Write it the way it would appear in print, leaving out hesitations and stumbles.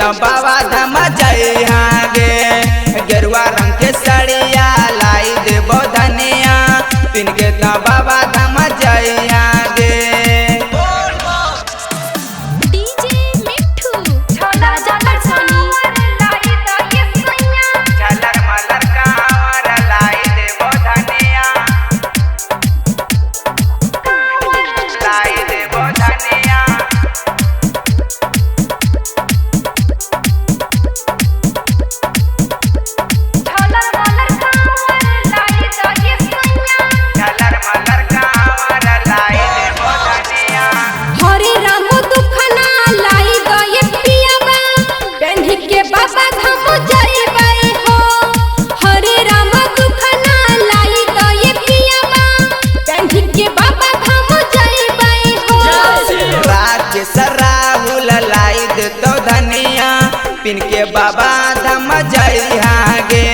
तो बाबा धाम जइहा गे। गेरुआ रंग के सड़िया लाई देबो धनिया पिन के तो बाबा धाम जइहा गे। डीजे मिठू छोला झालर सोनी झालर मलर कांवर लाई देबो धनिया लाई देबो धनिया। झालर मलर कांवर लाई देबो धनिया। हरे राम दुखना लाई दो ये पियाबा पेन्ही के बाबा धाम जइबै हो। हरे राम दुखना लाई दो ये पियाबा पेन्ही के बाबा धाम जइबै हो। राकेश राहुल लाई देतो धनिया पिन के बाबा धाम जइहा गे।